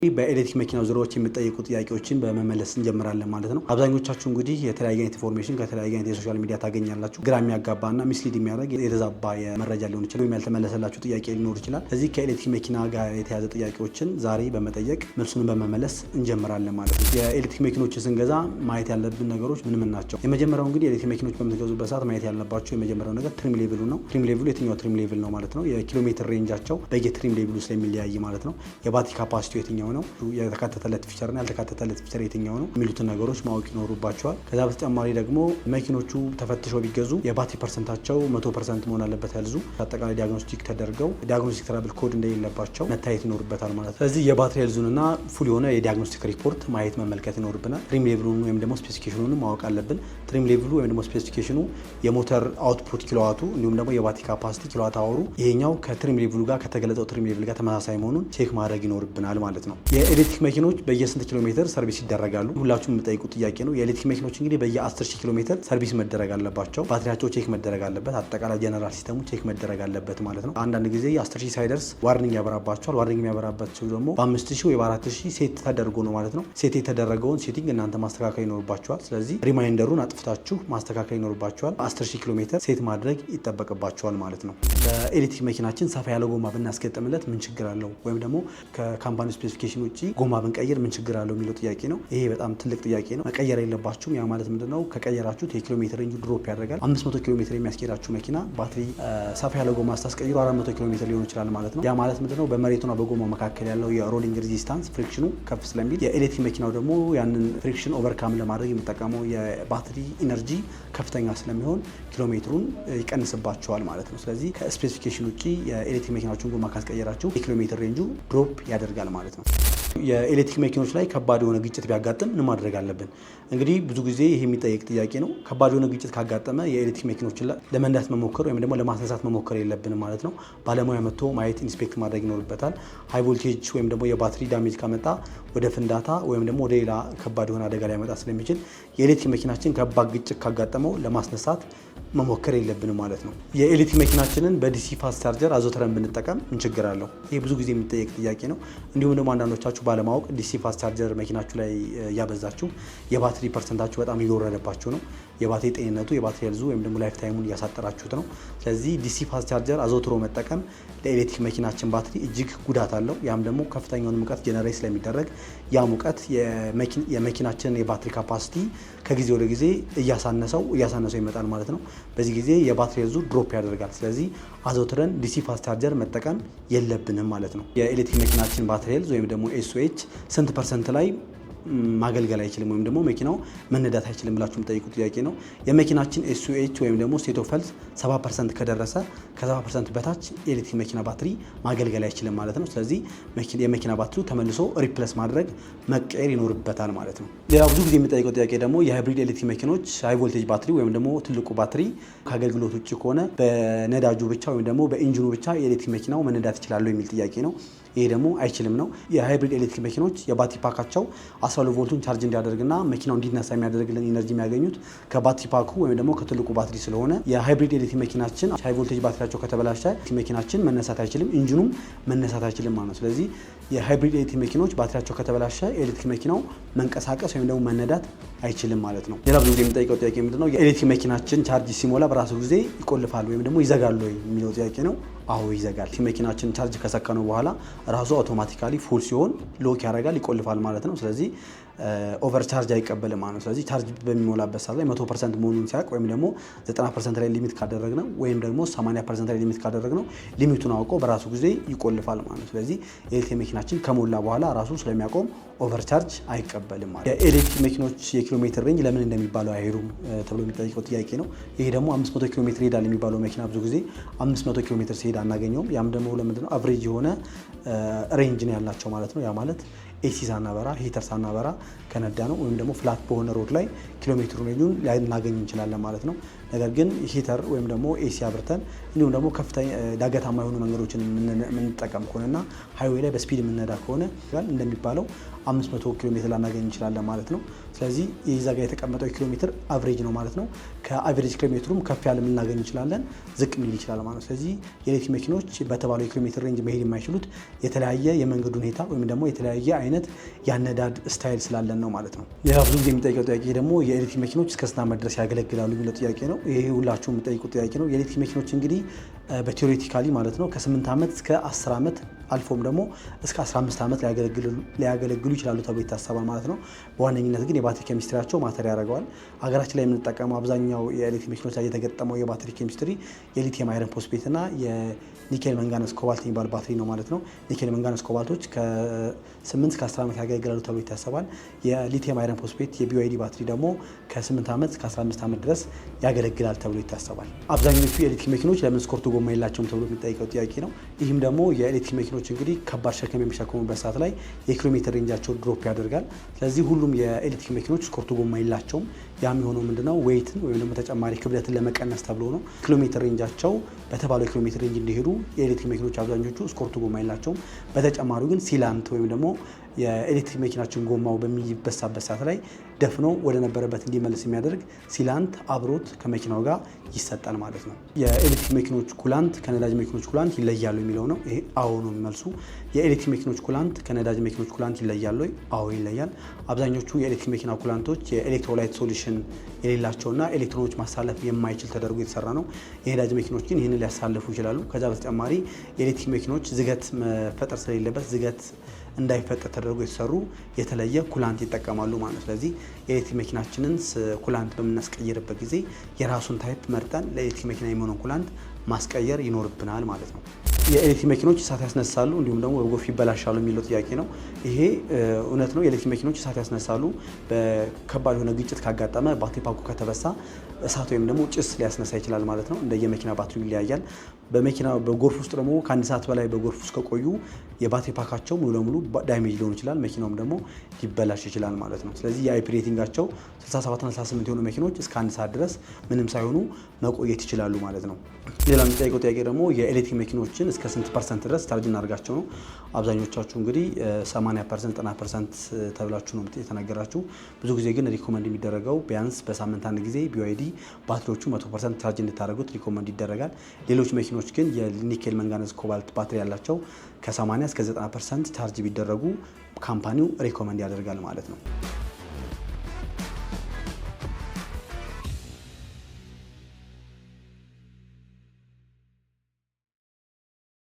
በኤሌክትሪክ መኪናው ዙሪያዎች የሚጠይቁ ጥያቄዎችን በመመለስ እንጀምራለን ማለት ነው። አብዛኞቻችሁ እንግዲህ የተለያየ ኢንፎርሜሽን ከተለያየ የሶሻል ሚዲያ ታገኛላችሁ። ግራ የሚያጋባና ሚስሊድ የሚያደርግ የተዛባ የመረጃ ሊሆን ይችላል፣ ወይም ያልተመለሰላችሁ ጥያቄ ሊኖር ይችላል። ስለዚህ ከኤሌክትሪክ መኪና ጋር የተያዘ ጥያቄዎችን ዛሬ በመጠየቅ መልሱን በመመለስ እንጀምራለን ማለት ነው። የኤሌክትሪክ መኪኖችን ስንገዛ ማየት ያለብን ነገሮች ምን ናቸው? የመጀመሪያው እንግዲህ ኤሌክትሪክ መኪኖች በምትገዙበት ሰዓት ማየት ያለባቸው የመጀመሪያው ነገር ትሪም ሌቭሉ ነው። ትሪም ሌቭሉ የትኛው ትሪም ሌቭል ነው ማለት ነው። የኪሎ ሜትር ሬንጃቸው በየትሪም ሌቭሉ ስለሚለያይ ማለት ነው። የባትሪ ካፓሲቲ የትኛው ነው፣ የተካተተለት ፊቸርና ያልተካተተለት ፊቸር የትኛው ነው የሚሉትን ነገሮች ማወቅ ይኖሩባቸዋል። ከዛ በተጨማሪ ደግሞ መኪኖቹ ተፈትሸው ቢገዙ የባትሪ ፐርሰንታቸው 100% መሆን አለበት። ያልዙ አጠቃላይ ዲያግኖስቲክ ተደርገው ዲያግኖስቲክ ትራብል ኮድ እንደሌለባቸው መታየት ይኖርበታል ማለት ነው። ስለዚህ የባትሪ ሄልዙንና ፉል የሆነ የዲያግኖስቲክ ሪፖርት ማየት መመልከት ይኖርብናል። ትሪም ሌቭሉን ወይም ደግሞ ስፔሲፊኬሽኑን ማወቅ አለብን። ትሪም ሌቭሉ ወይም ደግሞ ስፔሲፊኬሽኑ የሞተር አውትፑት ኪሎዋቱ እንዲሁም ደግሞ የባትሪ ካፓሲቲ ኪሎዋት አወሩ ይሄኛው ከትሪም ሌቭሉ ጋር ከተገለጸው ትሪም ሌቭል ጋር ተመሳሳይ መሆኑን ቼክ ማድረግ ይኖርብናል ማለት ነው። የኤሌክትሪክ መኪኖች በየስንት ኪሎ ሜትር ሰርቪስ ይደረጋሉ? ሁላችሁም የምጠይቁት ጥያቄ ነው። የኤሌክትሪክ መኪኖች እንግዲህ በየ10,000 ኪሎ ሜትር ሰርቪስ መደረግ አለባቸው። ባትሪያቸው ቼክ መደረግ አለበት። አጠቃላይ ጀነራል ሲስተሙ ቼክ መደረግ አለበት ማለት ነው። አንዳንድ ጊዜ 10,000 ሳይደርስ ዋርኒንግ ያበራባቸዋል። ዋርኒንግ የሚያበራባቸው ደግሞ በ5,000 ወይ በ4,000 ሴት ተደርጎ ነው ማለት ነው። ሴት የተደረገውን ሴቲንግ እናንተ ማስተካከል ይኖርባቸዋል። ስለዚህ ሪማይንደሩን አጥፍታችሁ ማስተካከል ይኖርባቸዋል። 10,000 ኪሎ ሜትር ሴት ማድረግ ይጠበቅባቸዋል ማለት ነው። በኤሌክትሪክ መኪናችን ሰፋ ያለ ጎማ ብናስገጥምለት ምን ችግር አለው? ወይም ደግሞ ከካምፓኒ ስፔሲፊኬሽን ውጭ ጎማ ብንቀይር ምን ችግር አለው የሚለው ጥያቄ ነው። ይሄ በጣም ትልቅ ጥያቄ ነው። መቀየር የለባችሁም። ያ ማለት ምንድነው? ከቀየራችሁት የኪሎ ሜትር ሬንጁ ድሮፕ ያደርጋል። 500 ኪሎ ሜትር የሚያስኬዳችሁ መኪና ባትሪ ሰፋ ያለ ጎማ ስታስቀይሩ 400 ኪሎ ሜትር ሊሆን ይችላል ማለት ነው። ያ ማለት ምንድነው? በመሬቱና በጎማው መካከል ያለው የሮሊንግ ሬዚስታንስ ፍሪክሽኑ ከፍ ስለሚል የኤሌክትሪክ መኪናው ደግሞ ያንን ፍሪክሽን ኦቨርካም ለማድረግ የሚጠቀመው የባትሪ ኢነርጂ ከፍተኛ ስለሚሆን ኪሎ ሜትሩን ይቀንስባቸዋል ማለት ነው። ስለዚህ ከስፔሲፊኬሽን ውጭ የኤሌክትሪክ መኪናዎችን ጎማ ካስቀየራችሁ የኪሎ ሜትር ሬንጁ ድሮፕ ያደርጋል ማለት ነው። የኤሌክትሪክ መኪኖች ላይ ከባድ የሆነ ግጭት ቢያጋጥም ምን ማድረግ አለብን? እንግዲህ ብዙ ጊዜ ይሄ የሚጠየቅ ጥያቄ ነው። ከባድ የሆነ ግጭት ካጋጠመ የኤሌክትሪክ መኪኖችን ለመንዳት መሞከር ወይም ደግሞ ለማስነሳት መሞከር የለብንም ማለት ነው። ባለሙያ መጥቶ ማየት ኢንስፔክት ማድረግ ይኖርበታል። ሃይ ቮልቴጅ ወይም ደግሞ የባትሪ ዳሜጅ ካመጣ ወደ ፍንዳታ ወይም ደግሞ ወደ ሌላ ከባድ የሆነ አደጋ ሊያመጣ ስለሚችል የኤሌክትሪክ መኪናችን ከባድ ግጭት ካጋጠመው ለማስነሳት መሞከር የለብንም ማለት ነው። የኤሌክትሪክ መኪናችንን በዲሲ ፋስት ቻርጀር አዘውትረን ብንጠቀም ምን ችግር አለው? ይሄ ብዙ ጊዜ የሚጠየቅ ጥያቄ ነው። እንዲሁም ደግሞ አንዳንዶቻችሁ ባለማወቅ ዲሲ ፋስት ቻርጀር መኪናችሁ ላይ እያበዛችሁ የባትሪ ፐርሰንታችሁ በጣም እየወረደባችሁ ነው። የባትሪ ጤንነቱ የባትሪ ሄልዙ ወይም ደግሞ ላይፍ ታይሙን እያሳጠራችሁት ነው። ስለዚህ ዲሲ ፋስት ቻርጀር አዘውትሮ መጠቀም ለኤሌክትሪክ መኪናችን ባትሪ እጅግ ጉዳት አለው። ያም ደግሞ ከፍተኛውን ሙቀት ጀነሬት ስለሚደረግ ያ ሙቀት የመኪናችንን የባትሪ ካፓሲቲ ከጊዜ ወደ ጊዜ እያሳነሰው ይመጣል ማለት ነው። በዚህ ጊዜ የባትሪ ሄልዙ ድሮፕ ያደርጋል። ስለዚህ አዘውትረን ዲሲ ፋስት ቻርጀር መጠቀም የለብንም ማለት ነው። የኤሌክትሪክ መኪናችን ባትሪ ሄልዝ ወይም ደግሞ ኤስኦኤች ስንት ፐርሰንት ላይ ማገልገል አይችልም ወይም ደግሞ መኪናው መነዳት አይችልም ብላችሁ የምጠይቁ ጥያቄ ነው። የመኪናችን ኤስኦኤች ወይም ደግሞ ስቴት ኦፍ ሄልዝ 70% ከደረሰ ከ70% በታች የኤሌክትሪክ መኪና ባትሪ ማገልገል አይችልም ማለት ነው። ስለዚህ የመኪና ባትሪው ተመልሶ ሪፕለስ ማድረግ መቀየር ይኖርበታል ማለት ነው። ሌላ ብዙ ጊዜ የምጠይቀው ጥያቄ ደግሞ የሃይብሪድ ኤሌክትሪክ መኪኖች ሃይ ቮልቴጅ ባትሪ ወይም ደግሞ ትልቁ ባትሪ ከአገልግሎት ውጭ ከሆነ በነዳጁ ብቻ ወይም ደግሞ በኢንጂኑ ብቻ የኤሌክትሪክ መኪናው መነዳት ይችላሉ የሚል ጥያቄ ነው። ይሄ ደግሞ አይችልም ነው። የሃይብሪድ ኤሌክትሪክ መኪኖች የባትሪ ፓካቸው 12 ቮልቱን ቻርጅ እንዲያደርግና መኪናው እንዲነሳ የሚያደርግልን ኢነርጂ የሚያገኙት ከባትሪ ፓኩ ወይም ደግሞ ከትልቁ ባትሪ ስለሆነ የሃይብሪድ ኤሌክትሪክ መኪናችን ሃይ ቮልቴጅ ባትሪያቸው ከተበላሸ መኪናችን መነሳት አይችልም፣ ኢንጂኑም መነሳት አይችልም ማለት ነው። ስለዚህ የሃይብሪድ ኤሌክትሪክ መኪኖች ባትሪያቸው ከተበላሸ ኤሌክትሪክ መኪናው መንቀሳቀስ ወይም ደግሞ መነዳት አይችልም ማለት ነው። ሌላ ብዙ ጊዜ የሚጠይቀው ጥያቄ ምንድነው? የኤሌክትሪክ መኪናችን ቻርጅ ሲሞላ በራሱ ጊዜ ይቆልፋል ወይም ደግሞ ይዘጋል ወይ የሚለው ጥያቄ ነው። አዎ ይዘጋል። መኪናችን ቻርጅ ከሰከነው በኋላ ራሱ አውቶማቲካሊ ፉል ሲሆን ሎክ ያደርጋል፣ ይቆልፋል ማለት ነው። ስለዚህ ኦቨር ቻርጅ አይቀበልም ማለት ነው። ስለዚህ ቻርጅ በሚሞላበት ሰዓት ላይ 100% መሆኑን ሲያውቅ ወይም ደግሞ 90% ላይ ሊሚት ካደረግነው ወይም ደግሞ 80% ላይ ሊሚት ካደረግነው ሊሚቱን አውቆ በራሱ ጊዜ ይቆልፋል ማለት ነው። ስለዚህ የኤሌክትሪክ መኪናችን ከሞላ በኋላ ራሱ ስለሚያቆም ኦቨር ቻርጅ አይቀበልም ማለት ነው። የኤሌክትሪክ መኪኖች የኪሎ ሜትር ሬንጅ ለምን እንደሚባለው አይሄዱም ተብሎ የሚጠይቀው ጥያቄ ነው። ይሄ ደግሞ 500 ኪሎ ሜትር ይሄዳል የሚባለው መኪና ብዙ ጊዜ 500 ኪሎ ሜትር ሲሄድ አናገኘውም። ያም ደግሞ ለምንድነው? አቨሬጅ የሆነ ሬንጅ ነው ያላቸው ማለት ነው። ያ ማለት ኤሲ ሳናበራ ሂተር ሳናበራ ከነዳ ነው ወይም ደግሞ ፍላት በሆነ ሮድ ላይ ኪሎ ሜትር ሬንጁን ልናገኝ እንችላለን ማለት ነው። ነገር ግን ሂተር ወይም ደግሞ ኤሲ አብርተን እንዲሁም ደግሞ ከፍተኛ ዳገታማ የሆኑ መንገዶችን የምንጠቀም ከሆነና ሃይዌይ ላይ በስፒድ የምንነዳ ከሆነ እንደሚባለው 500 ኪሎ ሜትር ላናገኝ እንችላለን ማለት ነው። ስለዚህ የዛ ጋር የተቀመጠው ኪሎ ሜትር አቨሬጅ ነው ማለት ነው። ከአቨሬጅ ኪሎ ሜትሩም ከፍ ያለ ልናገኝ እንችላለን፣ ዝቅ ሊል ይችላል ማለት ነው። ስለዚህ የኤሌክትሪክ መኪኖች በተባለው የኪሎ ሜትር ሬንጅ መሄድ የማይችሉት የተለያየ የመንገዱ ሁኔታ ወይም ደግሞ የተለያየ አይነት ያነዳድ ስታይል ስላለን ነው ማለት ነው። ሌላ ብዙ ጊዜ የሚጠይቀው ጥያቄ ደግሞ የኤሌክትሪክ መኪኖች እስከ ስንት ዓመት ድረስ ያገለግላሉ የሚለው ጥያቄ ነው። ይሄ ሁላችሁ የምጠይቁት ጥያቄ ነው። የኤሌክትሪክ መኪኖች እንግዲህ በቴዎሬቲካሊ ማለት ነው ከ8 ዓመት እስከ 10 ዓመት አልፎም ደግሞ እስከ 15 ዓመት ሊያገለግሉ ይችላሉ ተብሎ ይታሰባል ማለት ነው። በዋነኝነት ግን የባትሪ ኬሚስትሪያቸው ማተር ያደርገዋል። ሀገራችን ላይ የምንጠቀመው አብዛኛው የኤሌክትሪክ መኪኖች ላይ የተገጠመው የባትሪ ኬሚስትሪ የሊቲየም አይረን ፎስፌት እና የኒኬል መንጋነስ ኮባልት የሚባል ባትሪ ነው ማለት ነው። ኒኬል መንጋነስ ኮባልቶች ከ8 እስከ 10 ዓመት ያገለግላሉ ተብሎ ይታሰባል። የሊቲየም አይረን ፎስፌት የቢዋይዲ ባትሪ ደግሞ ከ8 ዓመት እስከ 15 ዓመት ድረስ ያገለግላል ተብሎ ይታሰባል። አብዛኞቹ የኤሌክትሪክ መኪኖች ለምን ስኮርቱ ጎማ የላቸውም ተብሎ የሚጠይቀው ጥያቄ ነው። ይህም ደግሞ የኤሌክትሪክ መኪኖች እንግዲህ ከባድ ሸክም የሚሸከሙበት ሰዓት ላይ የኪሎ ሜትር ሬንጃቸው ድሮፕ ያደርጋል። ስለዚህ ሁሉም የኤሌክትሪክ መኪኖች ስኮርቱ ጎማ የላቸውም። ያም የሆነው ምንድነው ዌይትን ወይም ደግሞ ተጨማሪ ክብደትን ለመቀነስ ተብሎ ነው። ኪሎ ሜትር ሬንጃቸው በተባለው ኪሎ ሜትር ሬንጅ እንዲሄዱ የኤሌክትሪክ መኪኖች አብዛኞቹ ስኮርቱ ጎማ የላቸውም። በተጨማሪው ግን ሲላንት ወይም ደግሞ የኤሌክትሪክ መኪናችን ጎማው በሚበሳበት ሰዓት ላይ ደፍኖ ወደ ነበረበት እንዲመልስ የሚያደርግ ሲላንት አብሮት ከመኪናው ጋር ይሰጣል ማለት ነው። የኤሌክትሪክ መኪኖች ኩላንት ከነዳጅ መኪኖች ኩላንት ይለያሉ የሚለው ነው። ይሄ አዎ ነው መልሱ። የኤሌክትሪክ መኪኖች ኩላንት ከነዳጅ መኪኖች ኩላንት ይለያሉ? አዎ ይለያል። አብዛኞቹ የኤሌክትሪክ መኪና ኩላንቶች የኤሌክትሮላይት ሶሉሽን የሌላቸውና ኤሌክትሮኖች ማሳለፍ የማይችል ተደርጎ የተሰራ ነው። የነዳጅ መኪኖች ግን ይህንን ሊያሳልፉ ይችላሉ። ከዛ በተጨማሪ የኤሌክትሪክ መኪኖች ዝገት መፈጠር ስለሌለበት ዝገት እንዳይፈጠር ተደርጎ የተሰሩ የተለየ ኩላንት ይጠቀማሉ ማለት ነው። ስለዚህ የኤሌክትሪክ መኪናችንን ኩላንት በምናስቀይርበት ጊዜ የራሱን ታይፕ መርጠን ለኤሌክትሪክ መኪና የሚሆነውን ኩላንት ማስቀየር ይኖርብናል ማለት ነው። የኤሌክትሪክ መኪኖች እሳት ያስነሳሉ እንዲሁም ደግሞ በጎርፍ ይበላሻሉ የሚለው ጥያቄ ነው። ይሄ እውነት ነው። የኤሌክትሪክ መኪኖች እሳት ያስነሳሉ። በከባድ የሆነ ግጭት ካጋጠመ ባትሪ ፓኩ ከተበሳ እሳት ወይም ደግሞ ጭስ ሊያስነሳ ይችላል ማለት ነው። እንደየመኪና ባትሪው ይለያያል። በጎርፍ ውስጥ ደግሞ ከአንድ ሰዓት በላይ በጎርፍ ውስጥ ከቆዩ የባትሪ ፓካቸው ሙሉ ለሙሉ ዳሜጅ ሊሆን ይችላል። መኪናውም ደግሞ ሊበላሽ ይችላል ማለት ነው። ስለዚህ የአይፒ ሬቲንጋቸው 67ና 68 የሆኑ መኪኖች እስከ አንድ ሰዓት ድረስ ምንም ሳይሆኑ መቆየት ይችላሉ ማለት ነው። ሌላ የሚጠይቀው ጥያቄ ደግሞ የኤሌክትሪክ መኪኖችን እስከ ስንት ፐርሰንት ድረስ ቻርጅ እናደርጋቸው ነው። አብዛኞቻችሁ እንግዲህ 80%፣ 90% ተብላችሁ ነው የተነገራችሁ። ብዙ ጊዜ ግን ሪኮመንድ የሚደረገው ቢያንስ በሳምንት አንድ ጊዜ ቢዋይዲ ባትሪዎቹ 100% ቻርጅ እንድታደርጉት ሪኮመንድ ይደረጋል። ሌሎች መኪኖች ግን የኒኬል መንጋነዝ ኮባልት ባትሪ ያላቸው ከ80 እስከ 90% ቻርጅ ቢደረጉ ካምፓኒው ሪኮመንድ ያደርጋል ማለት ነው።